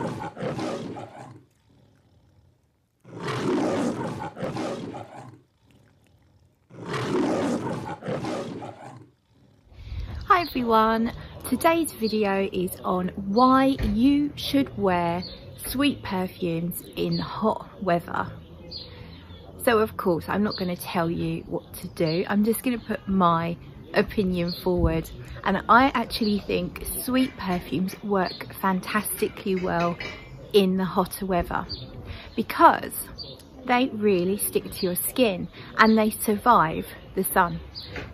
Hi everyone, today's video is on why you should wear sweet perfumes in hot weather. So of course I'm not going to tell you what to do, I'm just going to put my opinion forward, and I actually think sweet perfumes work fantastically well in the hotter weather because they really stick to your skin and they survive the sun,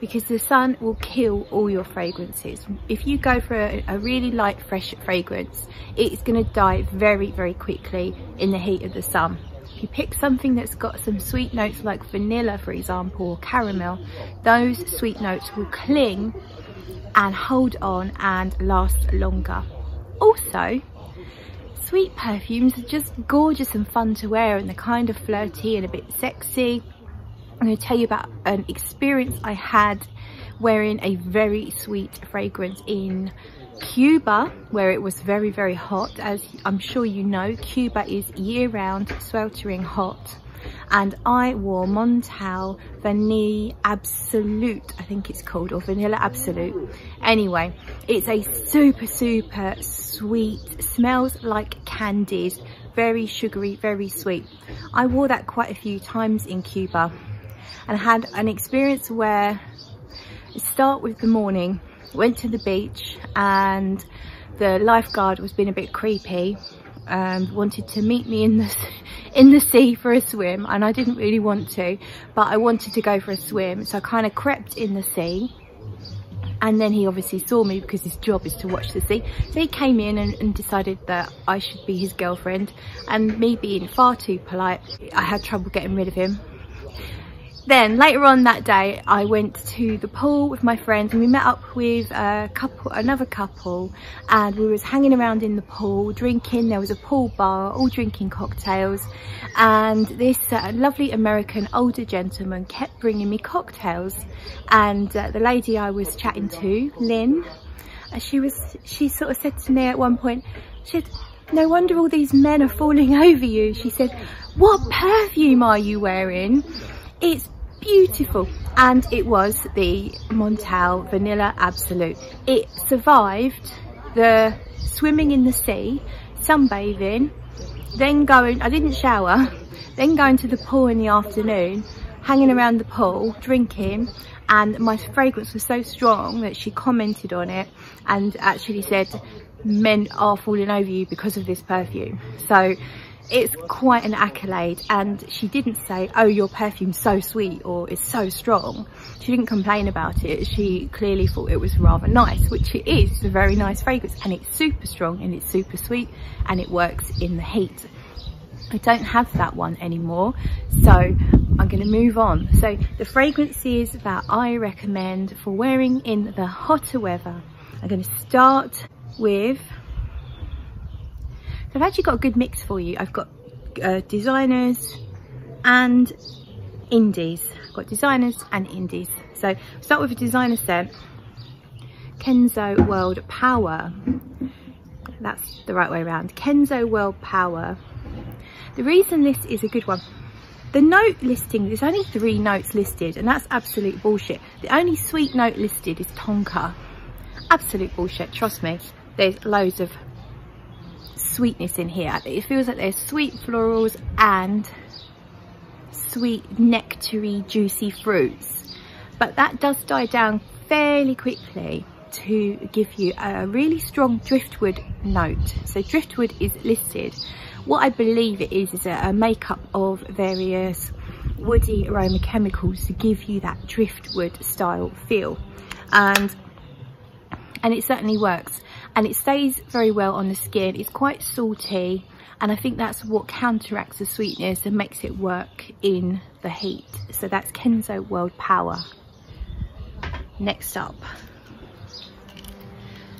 because the sun will kill all your fragrances. If you go for a really light fresh fragrance, it's going to die very quickly in the heat of the sun. If you pick something that's got some sweet notes like vanilla, for example, or caramel, those sweet notes will cling and hold on and last longer. Also, sweet perfumes are just gorgeous and fun to wear, and they're kind of flirty and a bit sexy. I'm going to tell you about an experience I had wearing a very sweet fragrance in Cuba, where it was very hot. As I'm sure you know, Cuba is year-round sweltering hot, and I wore Montal Vanille Absolute, I think it's called, or Vanilla Absolute. Anyway, it's a super sweet, smells like candies, very sugary, very sweet. I wore that quite a few times in Cuba and had an experience where I start with the morning, went to the beach, and the lifeguard was being a bit creepy and wanted to meet me in the sea for a swim, and I didn't really want to, but I wanted to go for a swim, so I kind of crept in the sea. And then he obviously saw me because his job is to watch the sea, so he came in and decided that I should be his girlfriend, and me being far too polite, I had trouble getting rid of him. Then later on that day, I went to the pool with my friends, and we met up with another couple, and we was hanging around in the pool drinking. There was a pool bar, all drinking cocktails, and this lovely American older gentleman kept bringing me cocktails. And the lady I was chatting to, Lynn, she sort of said to me at one point, she said, "No wonder all these men are falling over you." She said, "What perfume are you wearing? It's beautiful." And it was the Montal Vanilla Absolute. It survived the swimming in the sea, sunbathing, then going, I didn't shower, then going to the pool in the afternoon, hanging around the pool, drinking, and my fragrance was so strong that she commented on it and actually said, "Men are falling over you because of this perfume." So it's quite an accolade, and she didn't say, "Oh, your perfume's so sweet," or "it's so strong." She didn't complain about it. She clearly thought it was rather nice, which it is. It's a very nice fragrance, and it's super strong and it's super sweet, and it works in the heat. I don't have that one anymore, so I'm going to move on. So the fragrances that I recommend for wearing in the hotter weather, I'm going to start with, I've actually got a good mix for you. I've got designers and indies. I've got designers and indies. So start with a designer scent, Kenzo World Power. That's the right way around. Kenzo World Power. The reason this is a good one, the note listing, there's only 3 notes listed, and that's absolute bullshit. The only sweet note listed is tonka. Absolute bullshit, trust me. There's loads of sweetness in here. It feels like there's sweet florals and sweet nectary juicy fruits, but that does die down fairly quickly to give you a really strong driftwood note. So driftwood is listed. What I believe it is a makeup of various woody aroma chemicals to give you that driftwood style feel, and it certainly works. And it stays very well on the skin. It's quite salty, and I think that's what counteracts the sweetness and makes it work in the heat. So that's Kenzo World Power. Next up,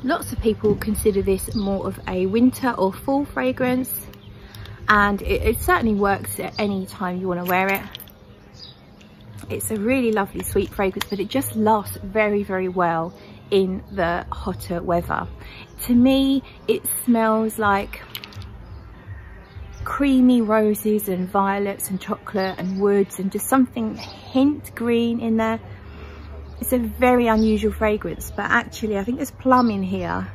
lots of people consider this more of a winter or fall fragrance, and it certainly works at any time you want to wear it. It's a really lovely sweet fragrance, but it just lasts very well in the hotter weather. To me, it smells like creamy roses and violets and chocolate and woods and just something hint green in there. It's a very unusual fragrance, but actually I think there's plum in here.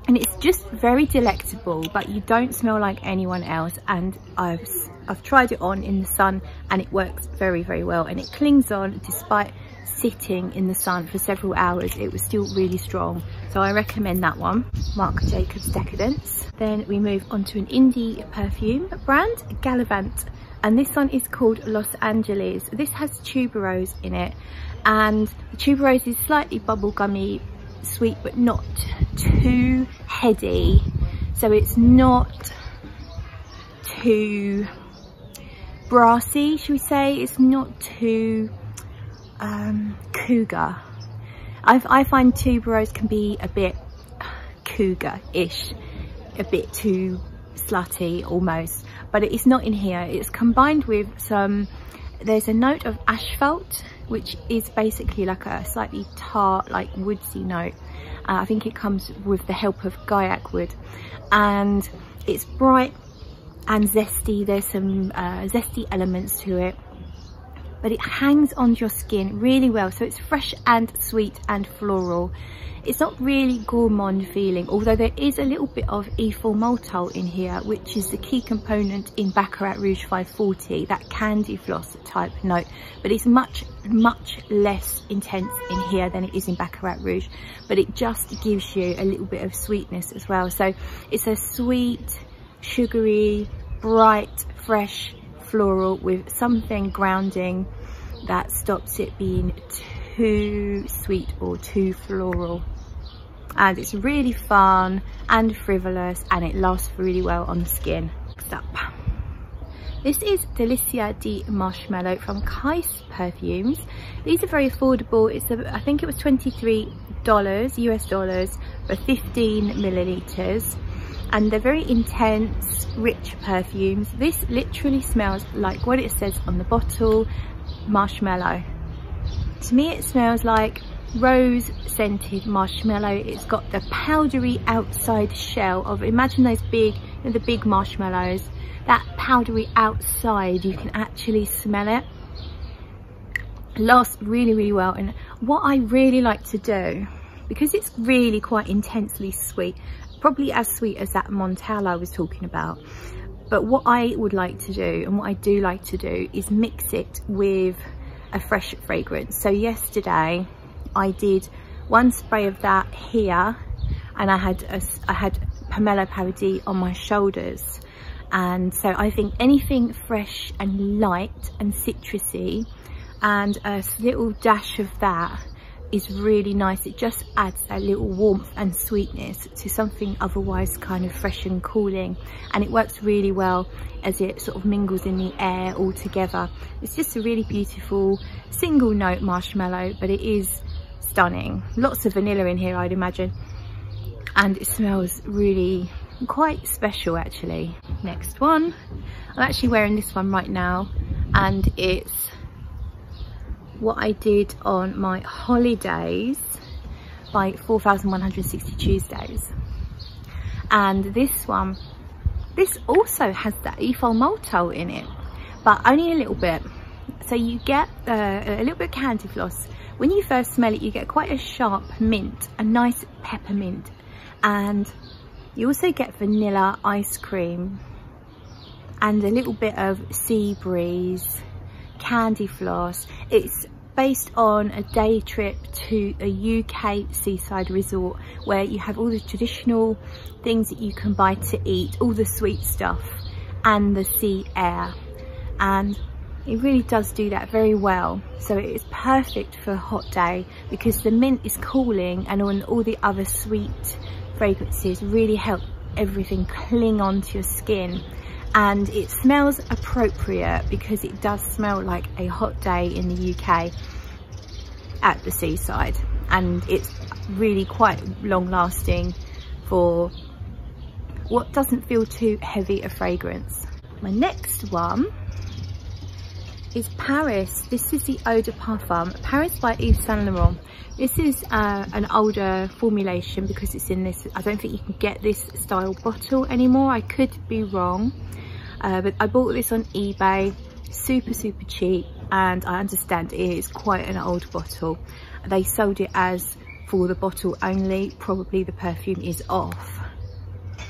And it's just very delectable, but you don't smell like anyone else. And I've tried it on in the sun and it works very, very well. And it clings on despite sitting in the sun for several hours. It was still really strong. So I recommend that one, Marc Jacobs Decadence. Then we move on to an indie perfume brand, Galavant. And this one is called Los Angeles. This has tuberose in it. And the tuberose is slightly bubblegummy, sweet, but not too heady. So it's not too brassy, should we say. It's not too cougar. I find tuberose can be a bit cougar-ish, a bit too slutty almost, but it's not in here. It's combined with some, there's a note of asphalt, which is basically like a slightly tart, like woodsy note. I think it comes with the help of guaiac wood, and it's bright and zesty. There's some zesty elements to it, but it hangs onto your skin really well. So it's fresh and sweet and floral. It's not really gourmand feeling, although there is a little bit of ethyl maltol in here, which is the key component in Baccarat Rouge 540, that candy floss type note. But it's much, much less intense in here than it is in Baccarat Rouge. But it just gives you a little bit of sweetness as well. So it's a sweet, sugary, bright, fresh floral with something grounding that stops it being too sweet or too floral. And it's really fun and frivolous, and it lasts really well on the skin. Next up, this is Delicia de Marshmallow from Sweetest Perfumes. These are very affordable. I think it was $23 US dollars for 15 milliliters. And they're very intense, rich perfumes. This literally smells like what it says on the bottle, marshmallow. To me it smells like rose scented marshmallow. It's got the powdery outside shell of, imagine those big, you know, the big marshmallows, that powdery outside, you can actually smell it. Lasts really, really well. And what I really like to do, because it's really quite intensely sweet, probably as sweet as that Montal I was talking about, but what I would like to do, and what I do like to do, is mix it with a fresh fragrance. So yesterday I did one spray of that here, and I had Pomelo Paradis on my shoulders. And so I think anything fresh and light and citrusy and a little dash of that is really nice. It just adds a little warmth and sweetness to something otherwise kind of fresh and cooling, and it works really well as it sort of mingles in the air all together. It's just a really beautiful single note marshmallow, but it is stunning. Lots of vanilla in here, I'd imagine, and it smells really quite special actually. Next one, I'm actually wearing this one right now, and it's what I did on my holidays by 4,160 Tuesdays. And this one, this also has that ethyl maltol in it, but only a little bit. So you get a little bit of candy floss. When you first smell it, you get quite a sharp mint, a nice peppermint, and you also get vanilla ice cream and a little bit of sea breeze, candy floss. It's based on a day trip to a UK seaside resort where you have all the traditional things that you can buy to eat, all the sweet stuff and the sea air, and it really does do that very well. So it is perfect for a hot day because the mint is cooling, and all the other sweet fragrances really help everything cling onto your skin. And it smells appropriate because it does smell like a hot day in the UK at the seaside, and it's really quite long lasting for what doesn't feel too heavy a fragrance. My next one is Paris. This is the Eau de Parfum, Paris by Yves Saint Laurent. This is an older formulation because it's in this, I don't think you can get this style bottle anymore. I could be wrong, but I bought this on eBay, super cheap, and I understand it is quite an old bottle. They sold it as for the bottle only. Probably the perfume is off.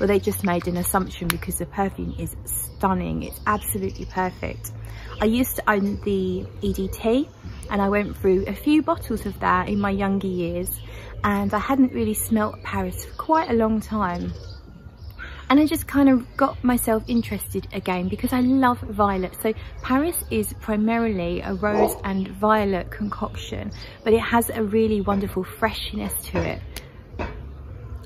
Well, they just made an assumption because the perfume is stunning. It's absolutely perfect. I used to own the EDT and I went through a few bottles of that in my younger years, and I hadn't really smelt Paris for quite a long time. And I just kind of got myself interested again because I love violet. So Paris is primarily a rose and violet concoction, but it has a really wonderful freshness to it.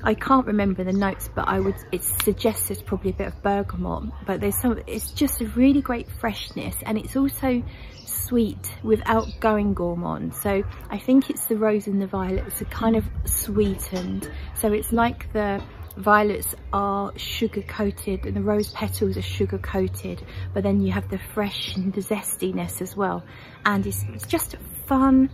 I can't remember the notes, but it suggests there's probably a bit of bergamot, but it's just a really great freshness, and it's also sweet without going gourmand. So I think it's the rose and the violets are kind of sweetened. So it's like the violets are sugar coated and the rose petals are sugar coated, but then you have the fresh and the zestiness as well. And it's just fun,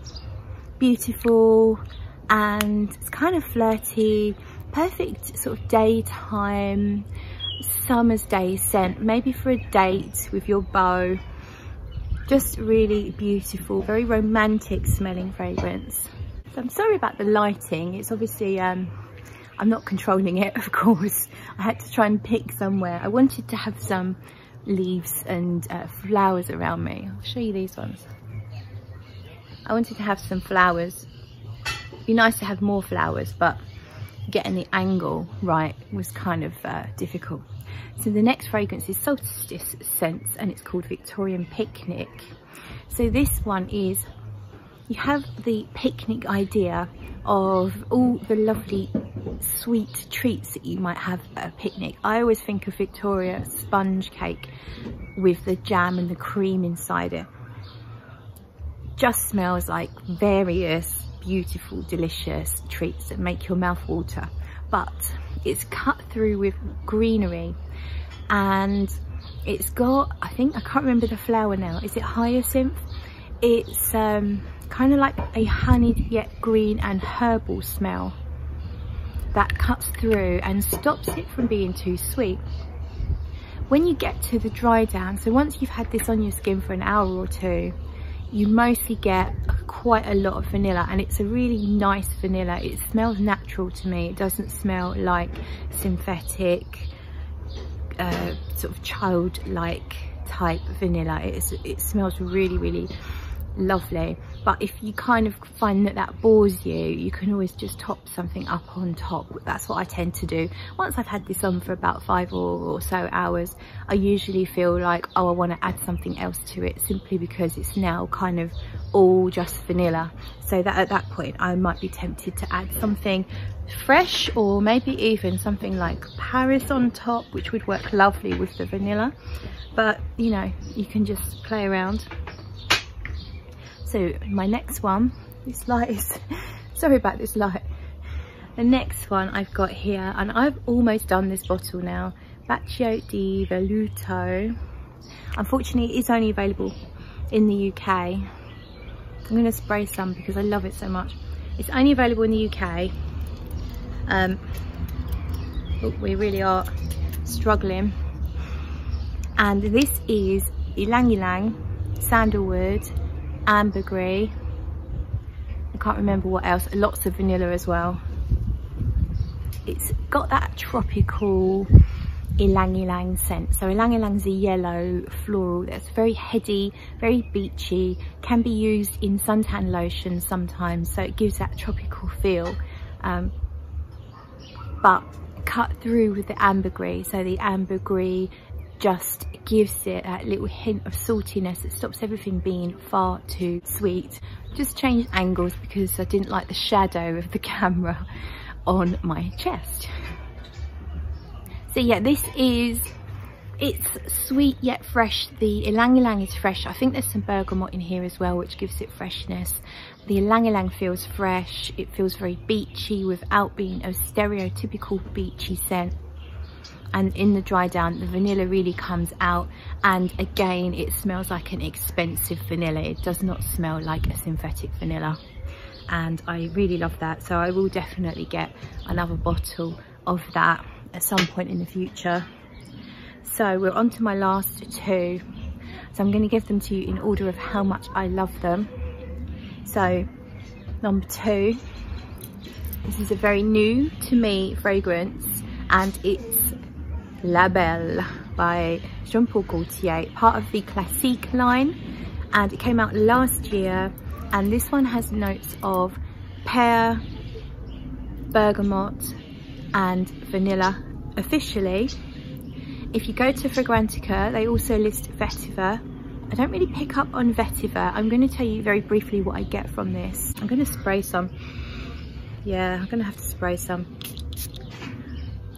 beautiful, and it's kind of flirty. Perfect sort of daytime, summer's day scent, maybe for a date with your beau. Just really beautiful, very romantic smelling fragrance. So I'm sorry about the lighting. It's obviously, I'm not controlling it, of course. I had to try and pick somewhere. I wanted to have some leaves and flowers around me. I'll show you these ones. I wanted to have some flowers. It'd be nice to have more flowers, but getting the angle right was kind of difficult. So the next fragrance is Solstice Scents, and it's called Victorian Picnic. So this one is, you have the picnic idea of all the lovely sweet treats that you might have at a picnic. I always think of Victoria sponge cake with the jam and the cream inside it. Just smells like various beautiful, delicious treats that make your mouth water, but it's cut through with greenery, and it's got, I can't remember the flower now. Is it hyacinth? It's kind of like a honeyed yet green and herbal smell that cuts through and stops it from being too sweet. When you get to the Drydown, so once you've had this on your skin for an hour or two, you mostly get quite a lot of vanilla, and it's a really nice vanilla. It smells natural to me. It doesn't smell like synthetic, sort of childlike type vanilla. It smells really lovely. But if you kind of find that bores you, you can always just top something up on top. That's what I tend to do. Once I've had this on for about 5 or so hours, I usually feel like, oh, I want to add something else to it, simply because it's now kind of all just vanilla. So that at that point I might be tempted to add something fresh, or maybe even something like Paris on top, which would work lovely with the vanilla. But you know, you can just play around. So my next one, this light is, sorry about this light. The next one I've got here, and I've almost done this bottle now, Bacio di Velluto. Unfortunately, it's only available in the UK. I'm going to spray some because I love it so much. It's only available in the UK. We really are struggling. And this is Alang Ylang, Sandalwood, ambergris, I can't remember what else, lots of vanilla as well. It's got that tropical Alang Ylang scent. So Alang Ylang is a yellow floral that's very heady, very beachy, can be used in suntan lotion sometimes, so it gives that tropical feel, but cut through with the ambergris. So the ambergris just gives it that little hint of saltiness that stops everything being far too sweet. Just changed angles because I didn't like the shadow of the camera on my chest. So yeah, this is, it's sweet yet fresh. The Alang Ylang is fresh. I think there's some bergamot in here as well, which gives it freshness. The Alang Ylang feels fresh. It feels very beachy without being a stereotypical beachy scent. and in the dry down the vanilla really comes out, and again it smells like an expensive vanilla. It does not smell like a synthetic vanilla, and I really love that. So I will definitely get another bottle of that at some point in the future. So we're on to my last two, so I'm going to give them to you in order of how much I love them. So number two, this is a very new to me fragrance, and it's La Belle by Jean-Paul Gaultier, part of the Classique line, and it came out last year. And this one has notes of pear, bergamot and vanilla officially. If you go to Fragrantica, they also list vetiver. I don't really pick up on vetiver. I'm going to tell you very briefly what I get from this. I'm going to spray some. Yeah, I'm going to have to spray some.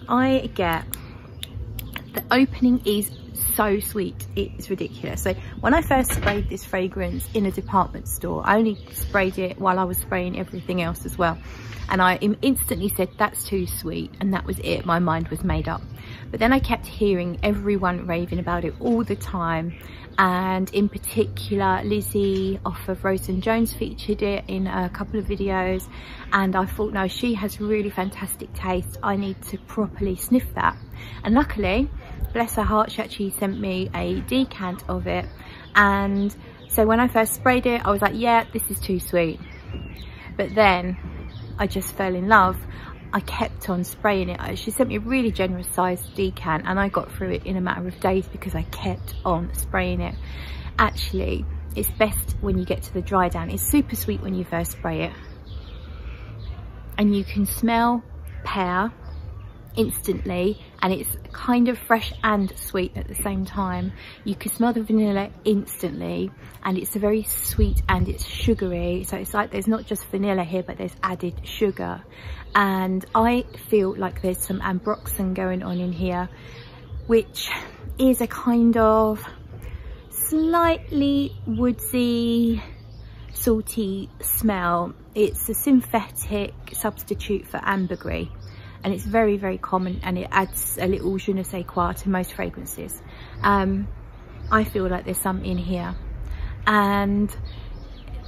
I get, the opening is so sweet, it's ridiculous. So when I first sprayed this fragrance in a department store, I only sprayed it while I was spraying everything else as well, and I instantly said that's too sweet, and that was it. My mind was made up. But then I kept hearing everyone raving about it all the time, and in particular Lizzie off of Rose and Jones featured it in a couple of videos, and I thought, no, she has really fantastic taste, I need to properly sniff that. And luckily, bless her heart, she actually sent me a decant of it, and so when I first sprayed it I was like, yeah, this is too sweet. But then I just fell in love. I kept on spraying it. She sent me a really generous sized decant, and I got through it in a matter of days because I kept on spraying it. Actually, it's best when you get to the dry down. It's super sweet when you first spray it, and you can smell pear instantly, and it's kind of fresh and sweet at the same time. You can smell the vanilla instantly, and it's a very sweet and it's sugary, so it's like there's not just vanilla here but there's added sugar. And I feel like there's some ambroxan going on in here, which is a kind of slightly woodsy, salty smell. It's a synthetic substitute for ambergris, and it's very, very common, and it adds a little je ne sais quoi to most fragrances. I feel like there's some in here. And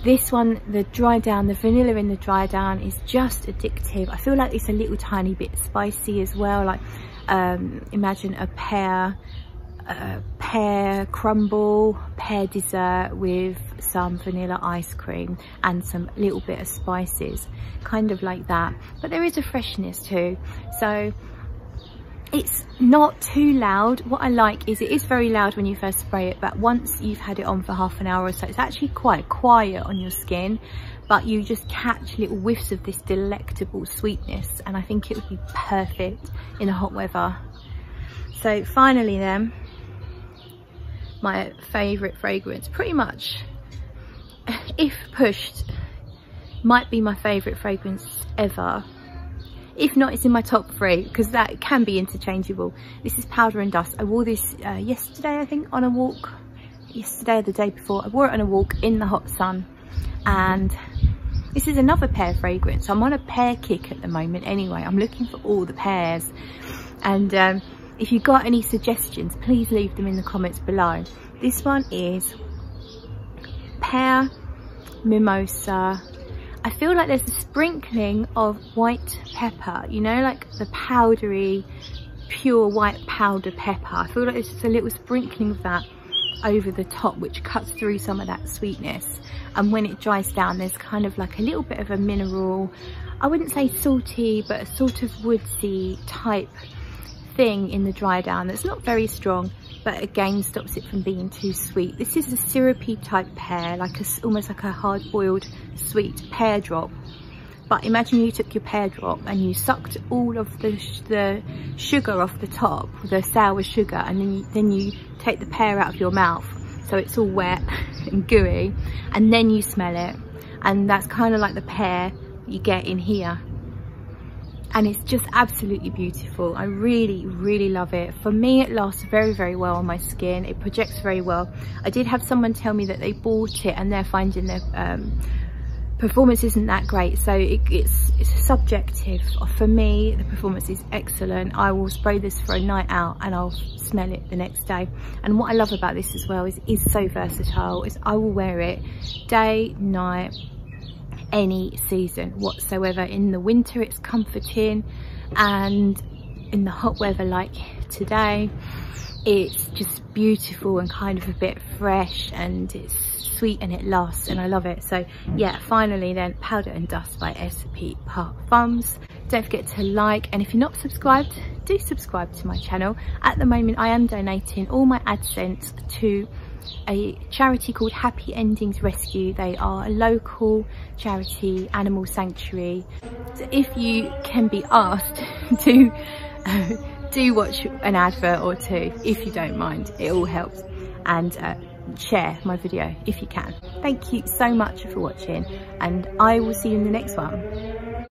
this one, the dry down, the vanilla in the dry down is just addictive. I feel like it's a little tiny bit spicy as well. Like imagine a pear crumble, pear dessert with some vanilla ice cream and some little bit of spices, kind of like that. But there is a freshness too, so it's not too loud. What I like is it is very loud when you first spray it, but once you've had it on for half an hour or so, it's actually quite quiet on your skin, but you just catch little whiffs of this delectable sweetness, and I think it would be perfect in a hot weather. So finally then, my favourite fragrance, pretty much, if pushed, might be my favourite fragrance ever. If not, it's in my top 3, because that can be interchangeable. This is Powder and Dust. I wore this yesterday, I think, on a walk. Yesterday or the day before. I wore it on a walk in the hot sun. And this is another pear fragrance. I'm on a pear kick at the moment anyway. I'm looking for all the pears. And if you've got any suggestions, please leave them in the comments below. This one is pear mimosa. I feel like there's a sprinkling of white pepper, you know, like the powdery, pure white powder pepper. I feel like there's just a little sprinkling of that over the top, which cuts through some of that sweetness. And when it dries down, there's kind of like a little bit of a mineral, I wouldn't say salty, but a sort of woodsy type thing in the dry down that's not very strong, but again stops it from being too sweet. This is a syrupy type pear, like almost like a hard-boiled sweet pear drop. But imagine you took your pear drop and you sucked all of the sugar off the top, the sour sugar, and then you take the pear out of your mouth, so it's all wet and gooey, and then you smell it, and that's kind of like the pear you get in here. And it's just absolutely beautiful. I really, really love it. For me, it lasts very, very well on my skin. It projects very well. I did have someone tell me that they bought it and they're finding their performance isn't that great, so it's subjective. For me, the performance is excellent. I will spray this for a night out and I'll smell it the next day. And what I love about this as well is it's so versatile. I will wear it day, night, any season whatsoever. In the winter it's comforting, and in the hot weather like today, it's just beautiful and kind of a bit fresh, and it's sweet and it lasts, and I love it. So yeah, finally then, Powder and Dust by YSL Parfums. Don't forget to like, and if you're not subscribed, do subscribe to my channel. At the moment I am donating all my AdSense to a charity called Happy Endings Rescue. They are a local charity animal sanctuary. So if you can be asked to do watch an advert or two, if you don't mind, it all helps. And share my video if you can. Thank you so much for watching, and I will see you in the next one.